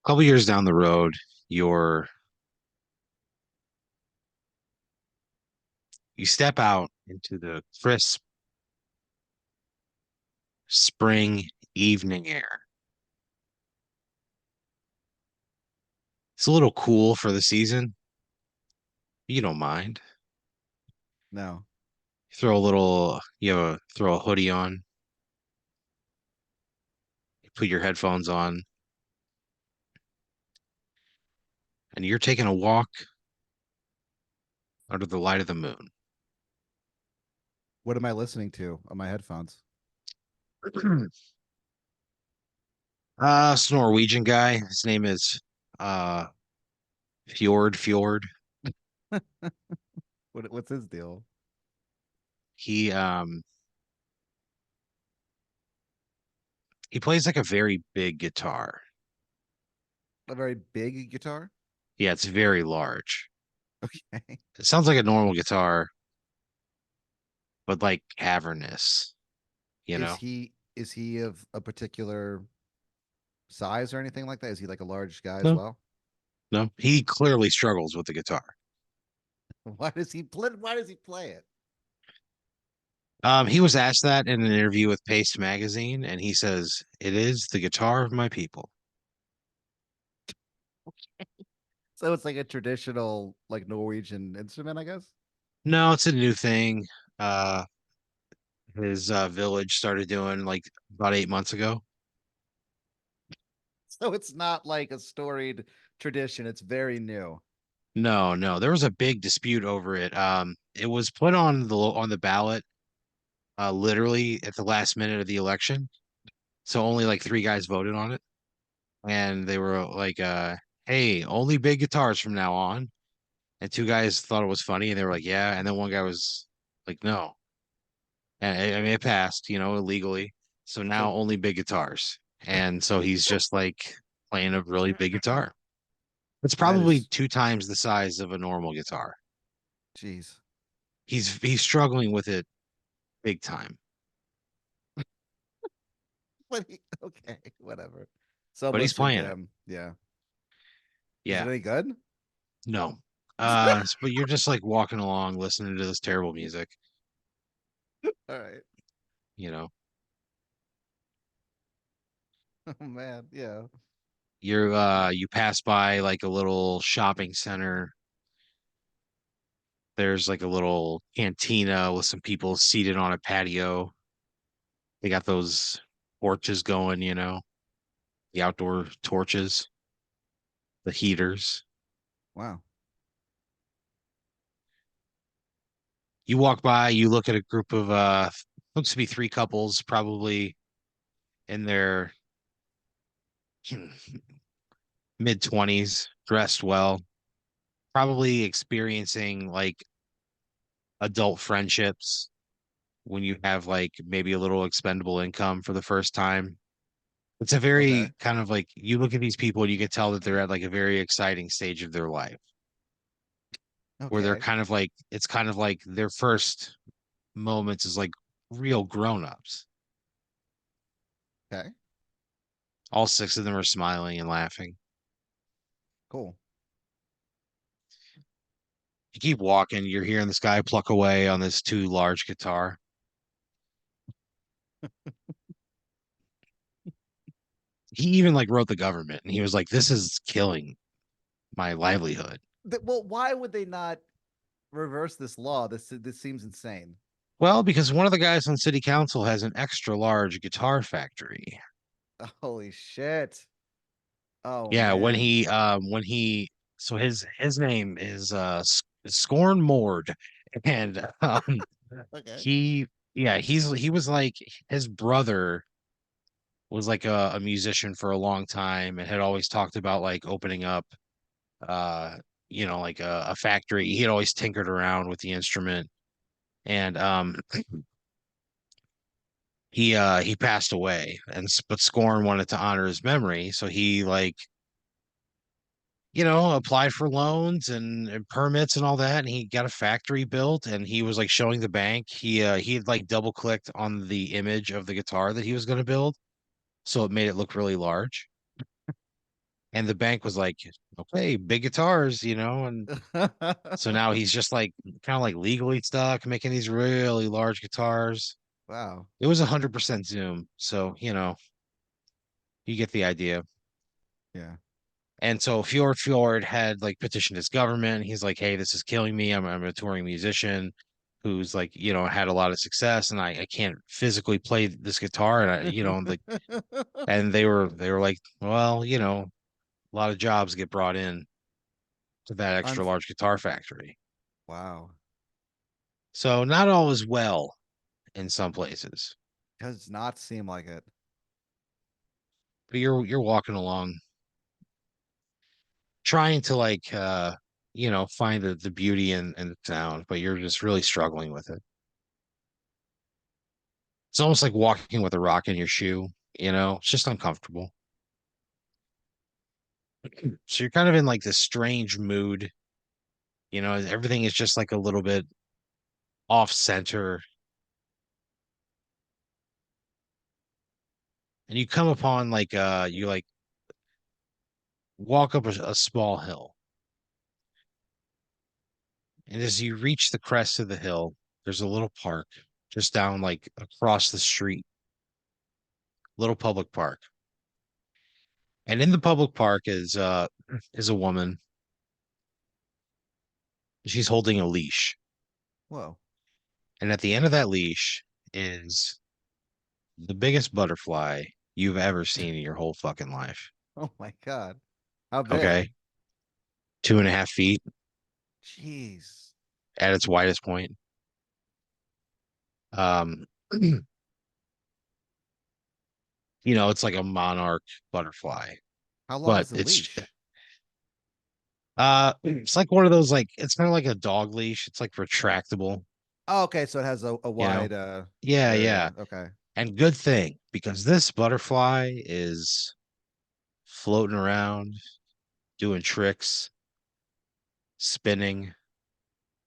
couple years down the road, you're you step out into the crisp spring evening air. It's a little cool for the season. You don't mind. No. Throw a hoodie on, you put your headphones on, and you're taking a walk under the light of the moon. What am I listening to on my headphones? It's a Norwegian guy. His name is uh Fjord. What's his deal? He he plays like a very big guitar. A very big guitar? Yeah, it's very large. Okay. It sounds like a normal guitar, but like cavernous, you Is know? he of a particular size or anything like that? Is he like a large guy as No, well? no. He clearly struggles with the guitar. Why does he play it? He was asked that in an interview with Paste magazine, and he says, "It is the guitar of my people." So it's like a traditional like Norwegian instrument, I guess. No, it's a new thing. Uh, his village started doing like about 8 months ago. So it's not like a storied tradition. It's very new. No, no, there was a big dispute over it. It was put on the ballot, literally at the last minute of the election. So only like three guys voted on it, and they were like, "Hey, only big guitars from now on." And two guys thought it was funny, and they were like, "Yeah," and then one guy was like, "No." And I mean, it passed, illegally. So now So only big guitars. And so he's just like playing a really big guitar. It's that probably is, two times the size of a normal guitar. jeez. He's struggling with it big time, Okay, whatever. So I'm but he's listening to playing it. him. Yeah. Is it Yeah, any good? no. But you're just like walking along listening to this terrible music, All right. you know. Oh man, yeah. You pass by like a little shopping center. There's like a little cantina with some people seated on a patio. They got those torches going, the outdoor torches, the heaters. Wow. You walk by, you look at a group of looks to be three couples, probably in their mid 20s, dressed well, probably experiencing like adult friendships when you have like maybe a little expendable income for the first time. It's a Okay. very kind of like you look at these people and you can tell that they're at like a very exciting stage of their life where they're Okay. kind of like it's kind of like their first moments is like real grown-ups. Okay. All six of them are smiling and laughing. Cool. You keep walking, you're hearing this guy pluck away on this too large guitar. He even like wrote the government and he was like, "This is killing my livelihood." Well, why would they not reverse this law? This seems insane. Well, because one of the guys on city council has an extra large guitar factory. Holy shit. Oh Yeah, man. when he so his name is Scorn Mord, and Okay. he yeah he was like his brother was like a musician for a long time and had always talked about like opening up uh like a factory. He had always tinkered around with the instrument, and he passed away, but Scorn wanted to honor his memory, so he like applied for loans and permits and all that, and he got a factory built, and he was like showing the bank. He had like double clicked on the image of the guitar that he was going to build, so it made it look really large. And the bank was like, okay, big guitars, and so now he's just like kind of like legally stuck making these really large guitars. Wow. It was 100% Zoom, so you get the idea. Yeah. And so Fjord had like petitioned his government. He's like, hey, this is killing me. I'm a touring musician who's like, had a lot of success, and I can't physically play this guitar. And they were like, well, a lot of jobs get brought in to that extra Un large guitar factory. Wow. So not all is well in some places. Does not seem like it. But you're walking along trying to like find the beauty in the sound, but you're just really struggling with it. It's almost like walking with a rock in your shoe. It's just uncomfortable. So you're kind of in like this strange mood. Everything is just like a little bit off center. And you come upon like you like walk up a small hill. And as you reach the crest of the hill, there's a little park just down like across the street, little public park. And in the public park is a woman. She's holding a leash. Whoa. And at the end of that leash is the biggest butterfly you've ever seen in your whole fucking life. Oh my God. How big? Okay. 2.5 feet Jeez. at its widest point. Um, it's like a monarch butterfly, How long but is the leash? it's like one of those like it's kind of like a dog leash. It's like retractable, Oh, okay, so it has a you know? wide Yeah, yeah. area. Okay. And good thing because this butterfly is floating around, doing tricks, spinning,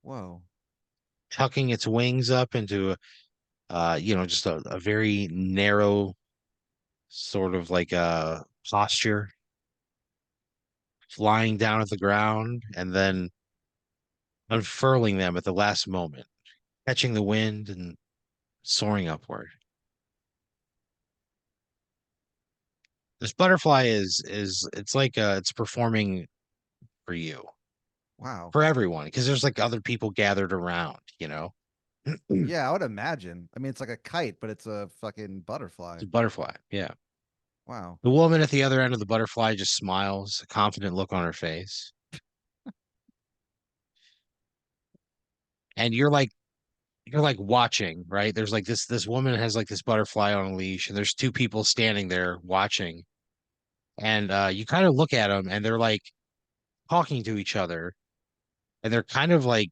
Whoa. tucking its wings up into just a very narrow sort of like a posture, flying down at the ground and then unfurling them at the last moment, catching the wind and soaring upward. This butterfly is it's like it's performing for you, Wow. for everyone, because there's like other people gathered around. It's Yeah, I would imagine. I mean, it's like a kite, but it's a fucking butterfly. a butterfly, yeah. Wow. The woman at the other end of the butterfly just smiles, a confident look on her face. And you're like watching, right? There's like this woman has like this butterfly on a leash, and there's two people standing there watching. And you kind of look at them and they're like talking to each other, and they're kind of like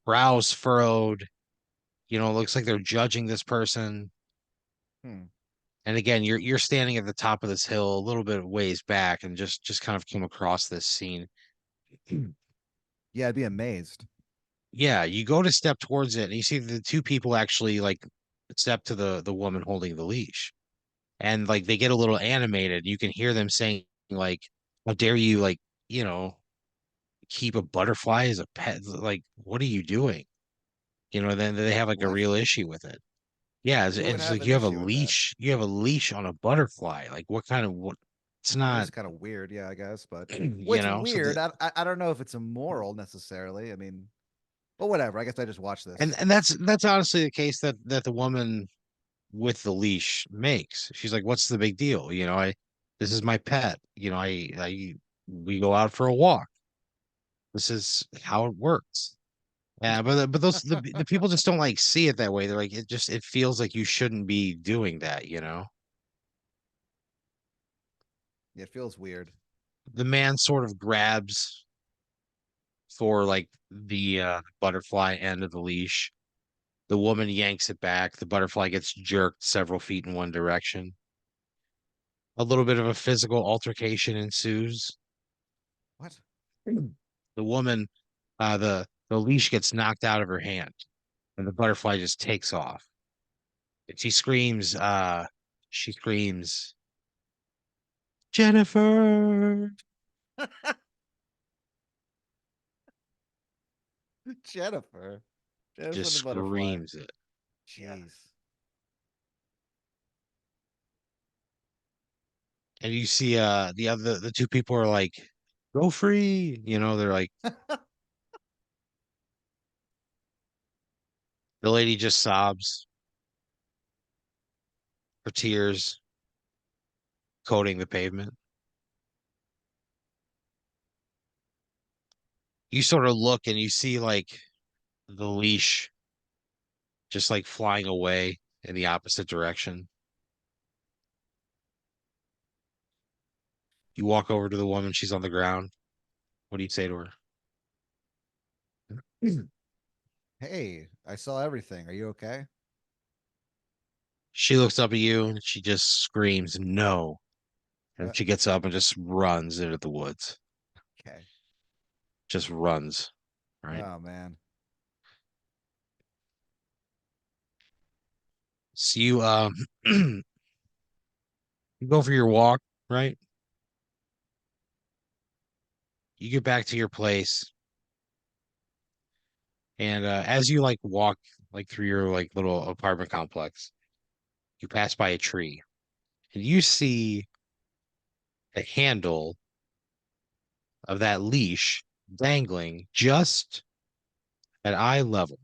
brows furrowed, it looks like they're judging this person. Hmm. And again, you're standing at the top of this hill a little bit ways back and just kind of come across this scene. Yeah, I'd be amazed. Yeah, you go to step towards it and you see the two people actually like step to the woman holding the leash. And like they get a little animated. You can hear them saying like, "How dare you like, you know, keep a butterfly as a pet? Like, what are you doing?" Then they have like a What? real issue with it. Yeah, it's, Who would it's have like an you have a issue with that? leash. You have a leash on a butterfly. Like what kind of what? It's That not, is kind of weird, yeah, I guess. But well, it's so the weird. I don't know if it's immoral necessarily. I mean, but whatever. I guess I just watched and this. and that's honestly the case that the woman with the leash makes. She's like, "What's the big deal? This is my pet. We go out for a walk. This is how it works." Yeah, but those the people just don't like see it that way. They're like, it feels like you shouldn't be doing that. It feels weird. The man sort of grabs for like the butterfly end of the leash. The woman yanks it back. The butterfly gets jerked several feet in one direction. A little bit of a physical altercation ensues. What? The woman, the leash gets knocked out of her hand, and the butterfly just takes off. And she screams, Jennifer Jennifer. Jennifer just the butterfly. screams it. Yeah. Jeez. And you see the two people are like, go free. They're like the lady just sobs, her tears coating the pavement. You sort of look and you see like the leash just like flying away in the opposite direction. You walk over to the woman, she's on the ground. What do you say to her? Hey, I saw everything. Are you okay? She looks up at you and she just screams, no. And Uh, she gets up and just runs into the woods. okay. Just runs. Right. Oh man. So you you go for your walk, right? You get back to your place, and as you like walk like through your like little apartment complex, you pass by a tree, and you see the handle of that leash dangling just at eye level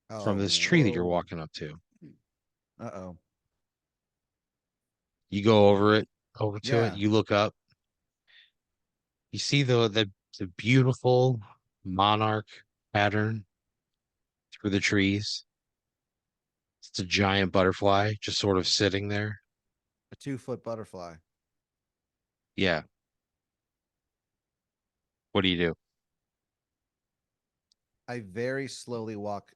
from Oh, this tree that you're whoa. walking up to. Uh-oh. You go over to it, Yeah. you look up, you see the beautiful monarch pattern through the trees. It's a giant butterfly just sort of sitting there. A 2-foot butterfly. Yeah. What do? I very slowly walk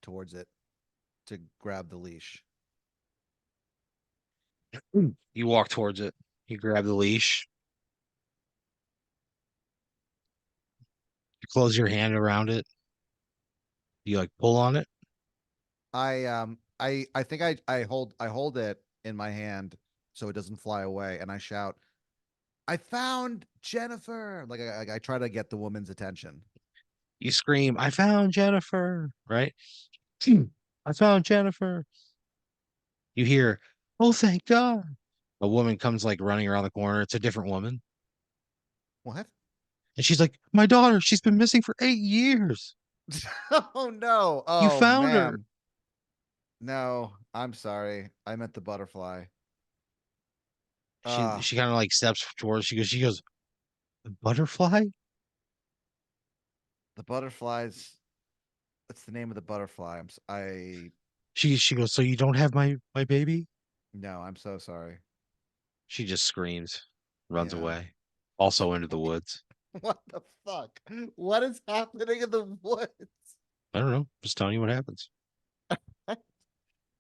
towards it to grab the leash. You walk towards it. You grab the leash. You close your hand around it. You like pull on it. I think I hold it in my hand so it doesn't fly away and I shout, "I found Jennifer." Like I try to get the woman's attention. You scream, I found Jennifer, right? I found Jennifer. You hear, oh, thank God. A woman comes like running around the corner. It's a different woman. What? And she's like, my daughter, she's been missing for 8 years. Oh no. You Oh found her. ma'am. No, I'm sorry. I meant the butterfly. She Uh she kind of like steps towards, she goes, butterfly? the butterflies. That's the name of the butterfly. I She goes, so you don't have my baby? no, I'm so sorry. She just screams, runs Yeah. away, also into the woods. What the fuck? What is happening in the woods? I don't know. Just telling you what happens. All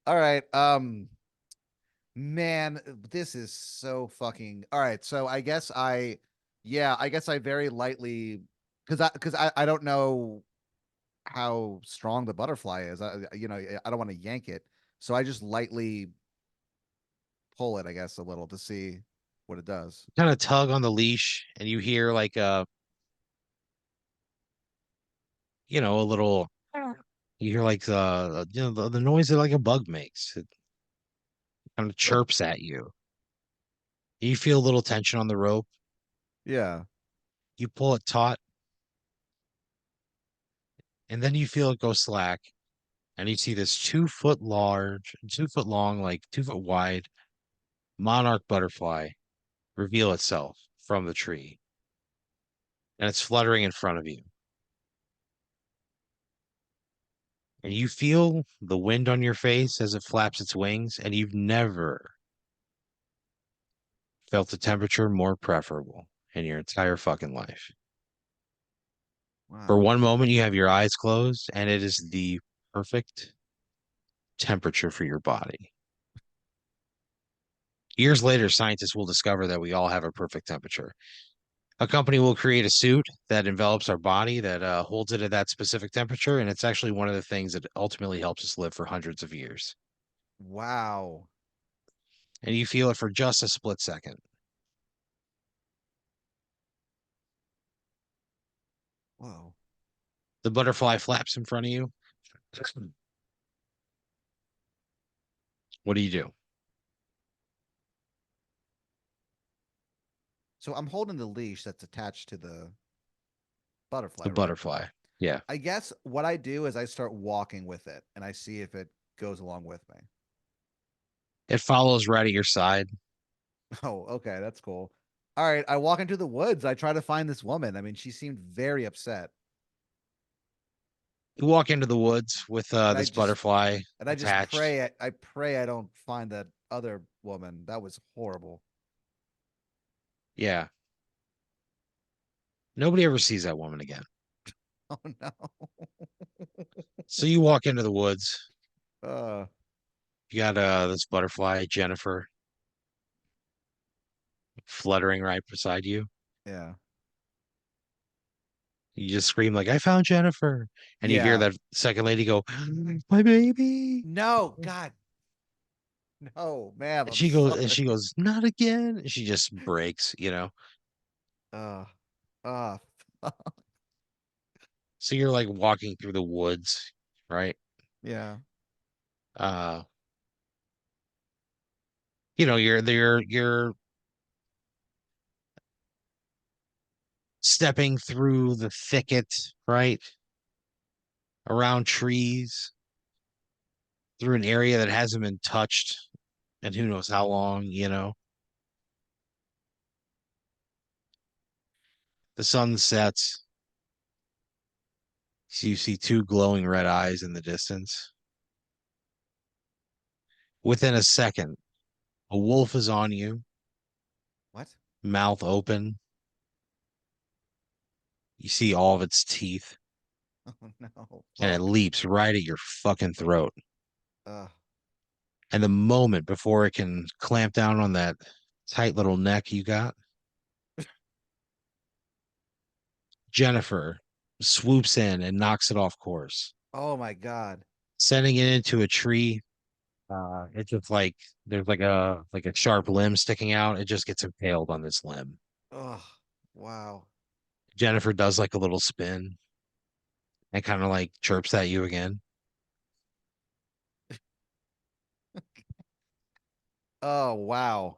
right. Man, this is so fucking all right. So I guess I very lightly because I don't know how strong the butterfly is. I don't want to yank it, so I just lightly pull it, I guess, a little to see what it does. Kind of tug on the leash, and you hear like a little. You hear like the noise that like a bug makes. It kind of chirps at you. You feel a little tension on the rope. Yeah. You pull it taut, and then you feel it go slack, and you see this 2 foot large, 2 foot long, like 2 foot wide monarch butterfly reveal itself from the tree, and it's fluttering in front of you. And you feel the wind on your face as it flaps its wings, and you've never felt a temperature more preferable in your entire fucking life. For Wow. one moment, you have your eyes closed, and it is the perfect temperature for your body. Years later, scientists will discover that we all have a perfect temperature. A company will create a suit that envelops our body that holds it at that specific temperature, and it's actually one of the things that ultimately helps us live for hundreds of years. Wow. And you feel it for just a split second. Whoa. The butterfly flaps in front of you. What do you do? So I'm holding the leash that's attached to the butterfly, The right? butterfly. Yeah. I guess what I do is I start walking with it and I see if it goes along with me. It follows right at your side. Oh, okay, that's cool. All right, I walk into the woods. I try to find this woman. I mean, she seemed very upset. You walk into the woods with And this butterfly I just attached. pray I pray I don't find that other woman. That was horrible. Yeah. Nobody ever sees that woman again. Oh no. So you walk into the woods. Uh You got this butterfly, Jennifer, fluttering right beside you. yeah. You just scream like, "I found Jennifer," and you hear Yeah. that second lady go, "My baby." No, God, no, ma'am, And I'm she sorry. goes, "Not again." And she just breaks. Uh uh So you're like walking through the woods, right? yeah. Uh, you're stepping through the thicket, right? Around trees, through an area that hasn't been touched and who knows how long. The sun sets. So you see two glowing red eyes in the distance. Within a second, a wolf is on you, What? mouth open. You see all of its teeth, Oh no. and it Fuck. leaps right at your fucking throat. Uh And the moment before it can clamp down on that tight little neck you got, Jennifer swoops in and knocks it off course, oh my God. sending it into a tree. It's just like there's like a sharp limb sticking out. It just gets impaled on this limb. Oh wow. Jennifer does like a little spin and kind of like chirps at you again. Oh wow.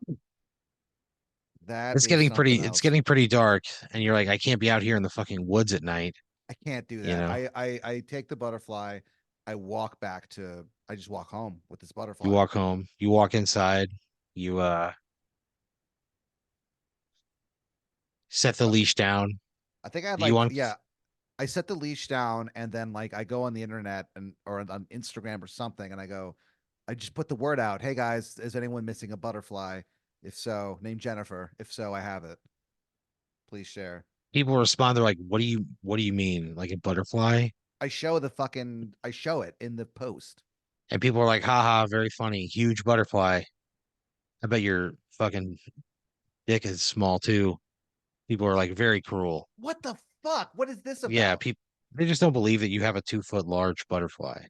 That It's is getting something pretty it's else. getting pretty dark, and you're like, I can't be out here in the fucking woods at night, I can't do you that. know. I take the butterfly. I walk back to. I just walk home with this You butterfly. walk home, you walk inside, you set the Uh, leash down. I think I had You like want yeah. I set the leash down and then like I go on the internet and or on Instagram or something and I go. I just put the word out. Hey guys, is anyone missing a butterfly? If so, name Jennifer. If so, I have it. Please share. people respond, they're like, what do you mean? Like a butterfly? I show it in the post. And people are like, haha, very funny, huge butterfly. I bet your fucking dick is small too. People are like very cruel. What the fuck? What is this Yeah, about? people they just don't believe that you have a 2 foot large butterfly.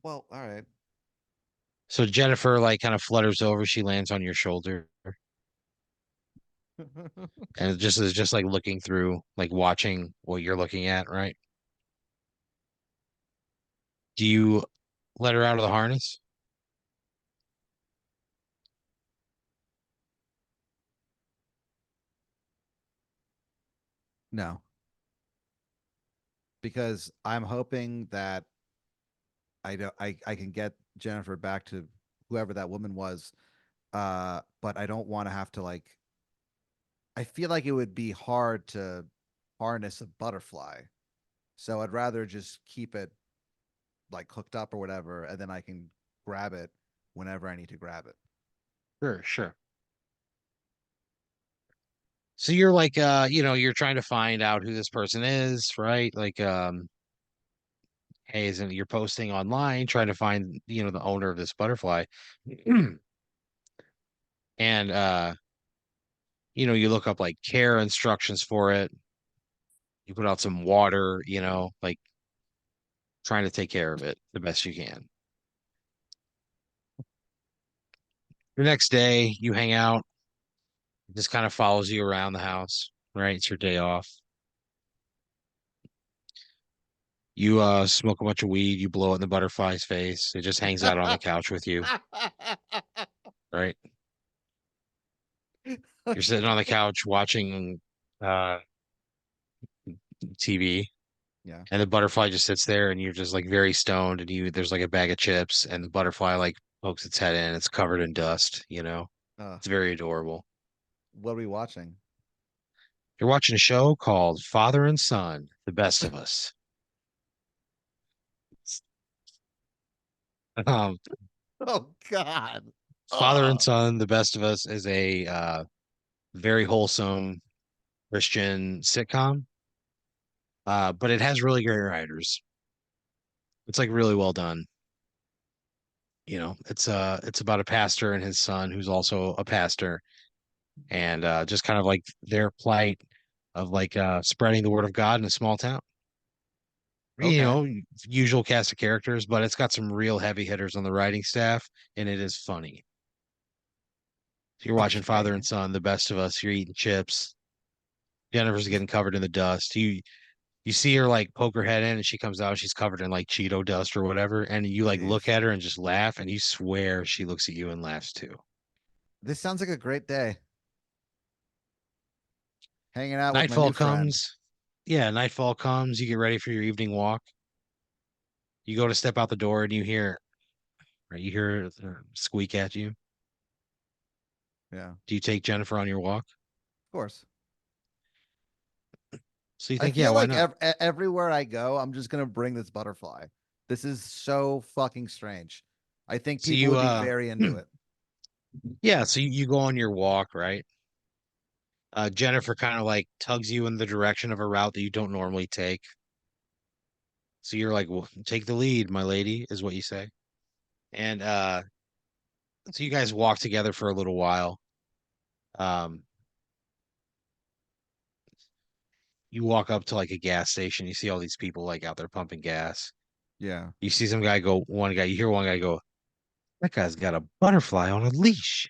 Well, all right. So Jennifer like kind of flutters over, she lands on your shoulder and it just is just like looking through, like watching what you're looking at, right? Do you let her out of the harness? No, because I'm hoping that I can get Jennifer back to whoever that woman was. But I don't want to have to like I feel like it would be hard to harness a butterfly. So I'd rather just keep it like hooked up or whatever, and then I can grab it whenever I need to grab it. Sure, sure. So you're like you're trying to find out who this person is, right? Like hey, isn't you're posting online trying to find, the owner of this butterfly. And you look up like care instructions for it. You put out some water, like trying to take care of it the best you can. The next day, you hang out, it just kind of follows you around the house, right? It's your day off. You smoke a bunch of weed, you blow it in the butterfly's face. It just hangs out on the couch with you, right? You're sitting on the Okay. couch watching uh TV, Yeah. and the butterfly just sits there, and you're just like very stoned, and you there's like a bag of chips, and the butterfly like pokes its head in, it's covered in dust, you know? Uh, It's very adorable. what are we watching? You're watching a show called Father and Son, The Best of Us. Um, Oh God. Father and Oh, Son, The Best of Us is a very wholesome Christian sitcom, but it has really great writers. It's like really well done. You know, it's about a pastor and his son who's also a pastor, and just kind of like their plight of like spreading the word of God in a small town. You okay. know, usual cast of characters, but it's got some real heavy hitters on the writing staff, and it is funny. So you're watching Father and Okay. Son, The Best of Us. You're eating chips. Jennifer's getting covered in the dust. You see her like poke her head in, and she comes out. She's covered in like Cheeto dust or whatever, and you like look Jeez. at her and just laugh, and you swear she looks at you and laughs too. This sounds like a great day. Hanging out with my Nightfall new friend. comes. Yeah, nightfall comes. You get ready for your evening walk. You go to step out the door, and you hear her squeak at you. Yeah. Of Do you take Jennifer on your walk? course. So you I think, yeah, feel why like not? everywhere I go, I'm just gonna bring this butterfly. This is so fucking strange. I think So people you would be very into it. yeah, so you go on your walk, right? Jennifer kind of like tugs you in the direction of a route that you don't normally take. So you're like, well, take the lead, my lady, is what you say. And so you guys walk together for a little while. Um, you walk up to like a gas station, you see all these people like out there pumping gas. Yeah. You see one guy, you hear one guy go, that guy's got a butterfly on a leash,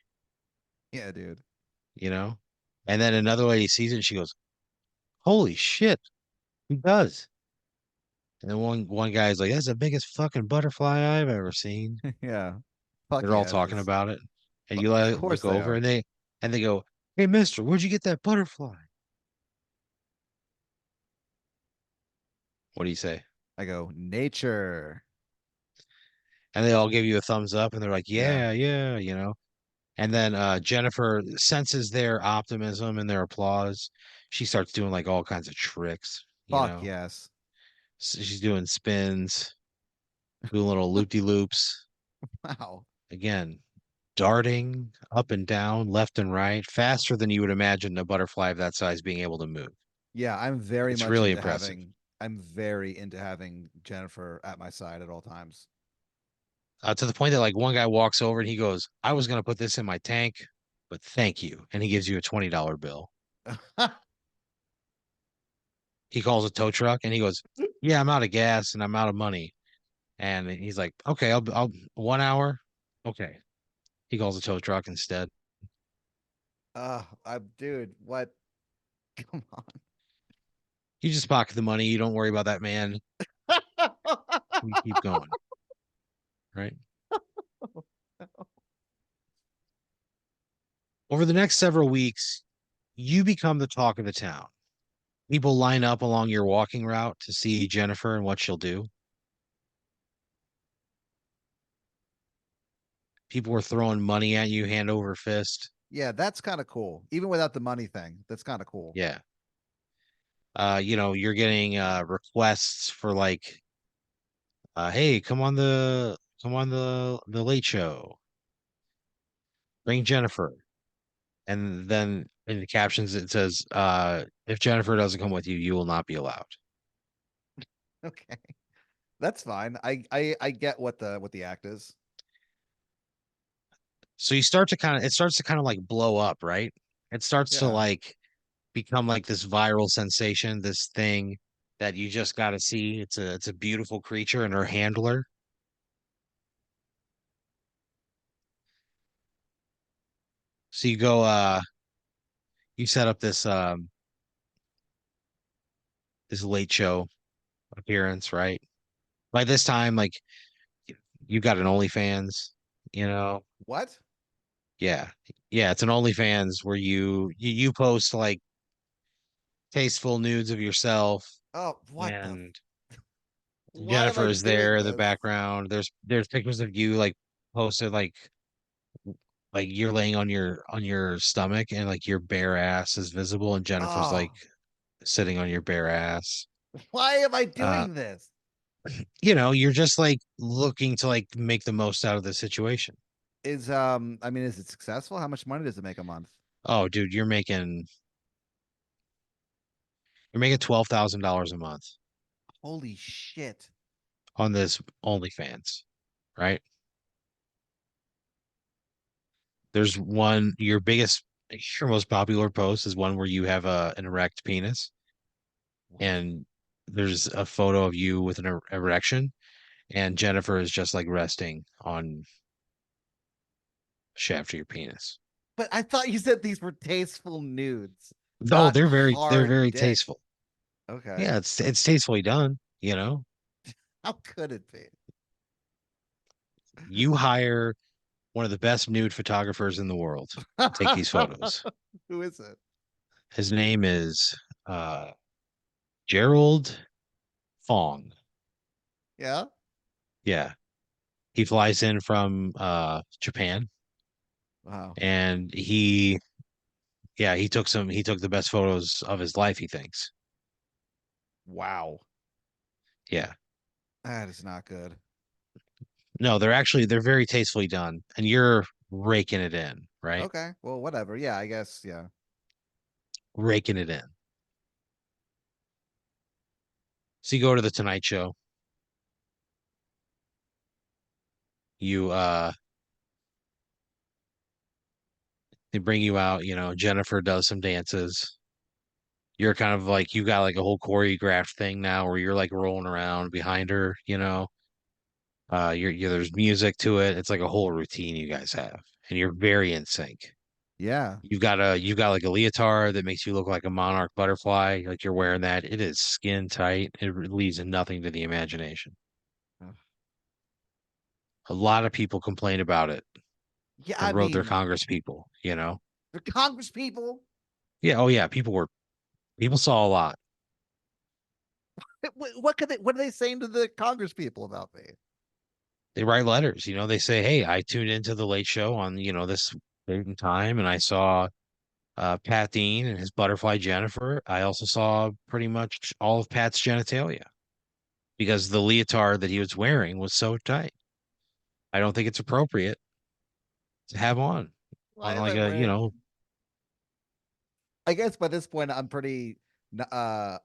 Yeah, dude. you know? And then another lady sees it and she goes, holy shit, he does. And then one guy's like, that's the biggest fucking butterfly I've ever seen. Yeah. Fuck They're all yeah, it talking is. about it. And you Of look course they over are. and they go, hey mister, where'd you get that butterfly? What do you say? I go, nature. And they all give you a thumbs up and they're like, Yeah. yeah, yeah, you know. And then Jennifer senses their optimism and their applause. She starts doing like all kinds of tricks, you Fuck know. yes. She's doing spins, doing little loop-de-loops. Wow. Again, darting up and down, left and right, faster than you would imagine a butterfly of that size being able to move. Yeah, It's really impressive. I'm very into having Jennifer at my side at all times. To the point that like one guy walks over and he goes, I was gonna put this in my tank, but thank you. And he gives you a $20 bill. He calls a tow truck and he goes, yeah, I'm out of gas and I'm out of money. And he's like, okay, I'll 1 hour. Okay. He calls a tow truck instead. Dude, what? Come You just pocket the money. You don't worry about that man. on. You keep going, right? Over the next several weeks, you become the talk of the town. People line up along your walking route to see Jennifer and what she'll do. People were throwing money at you hand over fist. Yeah, that's kind of cool. Even without the money thing, that's kind of cool. Yeah. You know, you're getting requests for like, hey, come on the late show. Bring Jennifer. And then in the captions it says, if Jennifer doesn't come with you, you will not be allowed. Okay, that's fine. I get what the act is. So it starts to kind of like blow up, right? It starts to Yeah. like become like this viral sensation, this thing that you just got to see. It's a beautiful creature and her handler. So you set up this late show. appearance, right? By this time, like you got an OnlyFans, you know? What? Yeah. Yeah, it's an OnlyFans where you post like tasteful nudes of yourself Oh, what the? and Why am Jennifer I is there doing in the this? background. There's pictures of you like posted like you're laying on your stomach and like your bare ass is visible and Jennifer's like Oh, sitting on your bare ass. why am I Uh, doing this? you're just like looking to like make the most out of the situation. I mean, is it successful? How much money does it make a month? Oh, dude, you're making $12,000 a month Holy shit. on this OnlyFans, right? There's one your most popular post is one where you have an erect penis, What? and there's a photo of you with an erection, and Jennifer is just like resting on shaft of your penis. But I thought you said these were tasteful nudes, Oh, not they're hard very dick. tasteful. Okay. Yeah, it's tastefully done, you know. How could it be? You hire one of the best nude photographers in the world to take these photos. Who is it? His name is uh Gerald Fong. Yeah. Yeah. He flies in from Japan Wow. and he took the best photos of his life, he thinks. Wow. Yeah. That is not good. No, they're very tastefully done and you're raking it in, right? Okay. Well, whatever. Yeah, I guess. Yeah. Raking it in. So you go to the Tonight Show, you they bring you out, Jennifer does some dances. You're kind of like you got like a whole choreographed thing now where you're like rolling around behind her. There's music to it. It's like a whole routine you guys have, and you're very in sync. Yeah. You've got like a leotard that makes you look like a monarch butterfly, like you're wearing that. It is skin tight. It leaves nothing to the imagination. Ugh. A lot of people complain about it Yeah. and I wrote their mean, Congress people. the Congress people. Yeah, oh yeah, people saw a lot. What could they? What are they saying to the Congress people about me? They write letters. They say, "Hey, I tuned into the Late Show on, this date and time, and I saw Pat Dean and his butterfly Jennifer. I also saw pretty much all of Pat's genitalia because the leotard that he was wearing was so tight. I don't think it's appropriate to have Why on am like I a, you wearing? know, I guess by this point, I'm pretty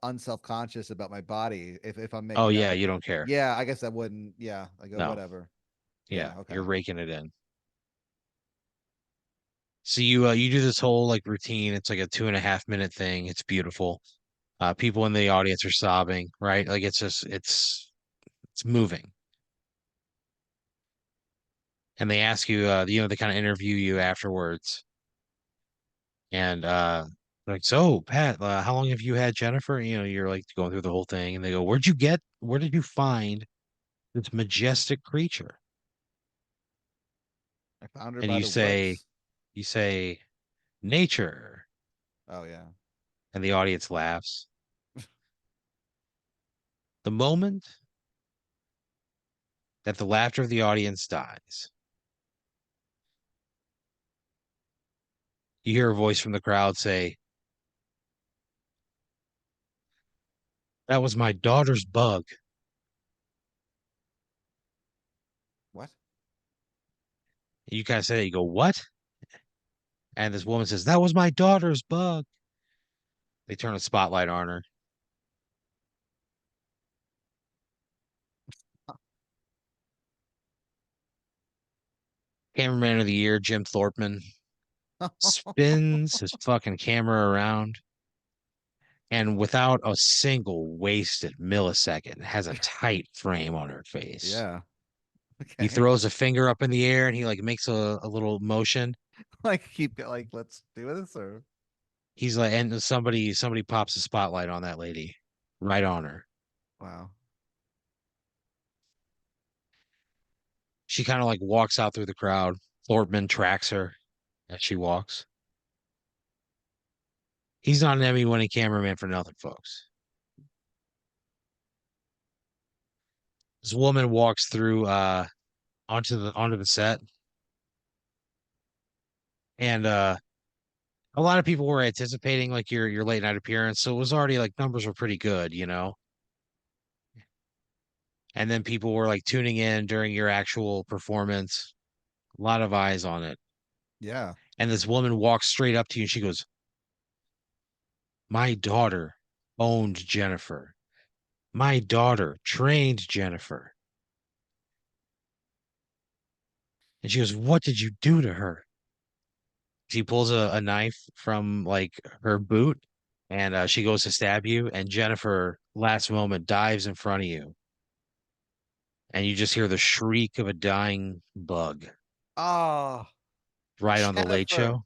unself conscious about my body. If I'm oh making yeah, out, you don't care. yeah, I guess I wouldn't. Yeah, I go No, whatever. yeah, Yeah. you're Okay. raking it in. So you do this whole like routine. It's like a 2.5 minute thing. It's beautiful. People in the audience are sobbing, right? Like it's moving. And they ask you, they kind of interview you afterwards. And like, so Pat, how long have you had Jennifer? You're like going through the whole thing, and they go, where did you find this majestic creature? I found her And by you the say, woods. you say, nature, Oh yeah. and the audience laughs. The moment that the laughter of the audience dies, you hear a voice from the crowd say, "That was my daughter's bug." What? You kind of say, that, you go, "What?" And this woman says, "That was my daughter's bug." They turn a spotlight on her. Cameraman of the year, Jim Thorpeman, spins his fucking camera around and without a single wasted millisecond has a tight frame on her face. Yeah. He Okay. throws a finger up in the air and he like makes a little motion. Like let's do this or He's like, and somebody pops a spotlight on that lady, right on her. Wow. She kind of like walks out through the crowd. Thorpeman tracks her as she walks. He's not an Emmy-winning cameraman for nothing, folks. This woman walks through onto the set, and a lot of people were anticipating like your late night appearance, so it was already like numbers were pretty good, you know. And then people were like tuning in during your actual performance. A lot of eyes on it. Yeah. And this woman walks straight up to you and she goes, "My daughter owned Jennifer. My daughter trained Jennifer." And she goes, "What did you do to her?" She pulls a knife from like her boot and she goes to stab you. And Jennifer, last moment, dives in front of you. And you just hear the shriek of a dying bug Oh, right on the late Jennifer. show.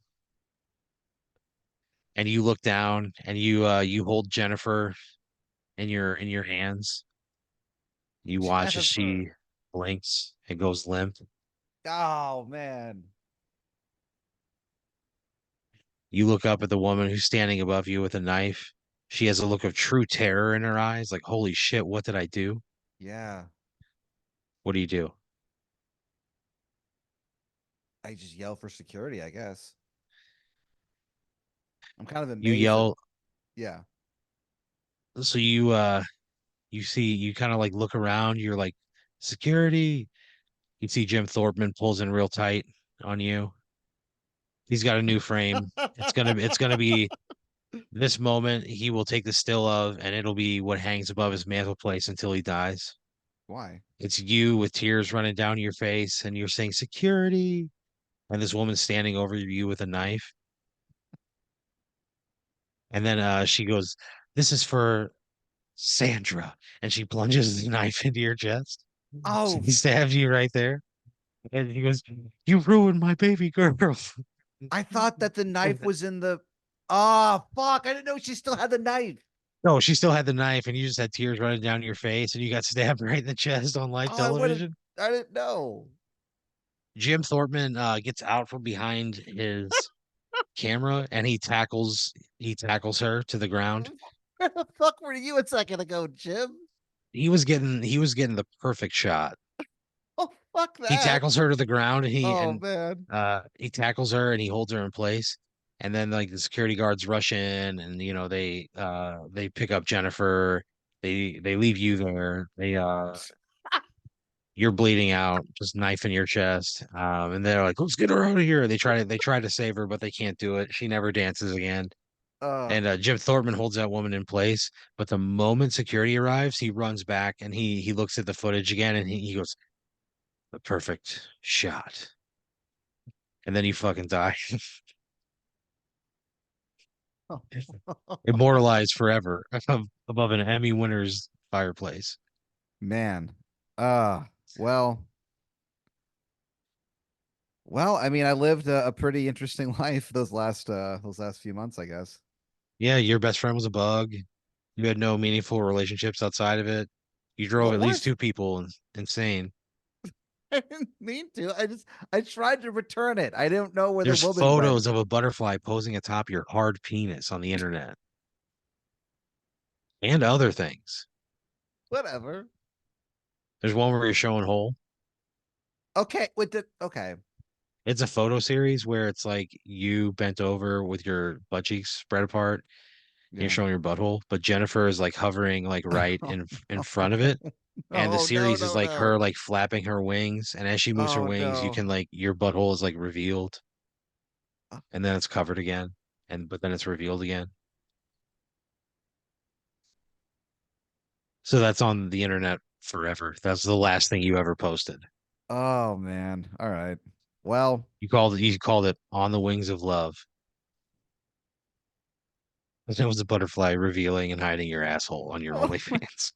And you look down and you hold Jennifer in your hands. You watch as Jennifer. she blinks and goes limp. Oh man. You look up at the woman who's standing above you with a knife. She has a look of true terror in her eyes, like, holy shit, what did I do? Yeah. What do you do? I just yell for security, I guess. I'm kind of You amazed that yell, yeah. so you see you kind of like look around, you're like, security. You see Jim Thorpeman pulls in real tight on you. He's got a new frame. It's gonna be this moment he will take the still of, and it'll be what hangs above his mantelpiece until he dies. Why? It's you with tears running down your face, and you're saying security, and this woman standing over you with a knife. And then she goes, "This is for Sandra," and she plunges the knife into your chest. Oh, She stabs you right there, and he goes, "You ruined my baby girl." I thought that the knife was in the Oh, fuck. I didn't know she still had the knife. No, she still had the knife, and you just had tears running down your face, and you got stabbed right in the chest on live Oh, I would have television. I didn't know. Jim Thorpeman gets out from behind his camera, and he tackles her to the ground. Where the fuck were you a second ago, Jim? He was getting the perfect shot. Oh, fuck He that. tackles her to the ground, and Oh man. he tackles her and he holds her in place. And then like the security guards rush in, and you know they pick up Jennifer. They leave you there. They you're bleeding out, just knife in your chest. And they're like, "Let's get her out of here." They try to save her, but they can't do it. She never dances again. Uh And Jim Thorpeman holds that woman in place. But the moment security arrives, he runs back and he looks at the footage again, and he goes, "The perfect shot." And then you fucking die. Immortalized forever above an Emmy winner's fireplace. man. Uh well, I mean, I lived a pretty interesting life those last few months, I guess. Yeah, your best friend was a bug. You had no meaningful relationships outside of it. You drove What at least what? two people insane. I didn't mean to. I tried to return it. I don't know where the There's woman went. photos of a butterfly posing atop your hard penis on the internet and other things. Whatever. There's one where you're showing whole. Okay, with the okay. It's a photo series where it's like you bent over with your butt cheeks spread apart and you're Yeah. showing your butthole, but Jennifer is like hovering like right in front of it. And the Oh no, series is no, like no. her like flapping her wings, and as she moves her Oh wings, you no. can like your butthole is like revealed, and then it's covered again, and but then it's revealed again. So that's on the internet forever. That's the last thing you ever posted. Oh man. All right. Well, You called it "On the Wings of Love." It was a butterfly revealing and hiding your asshole on your OnlyFans.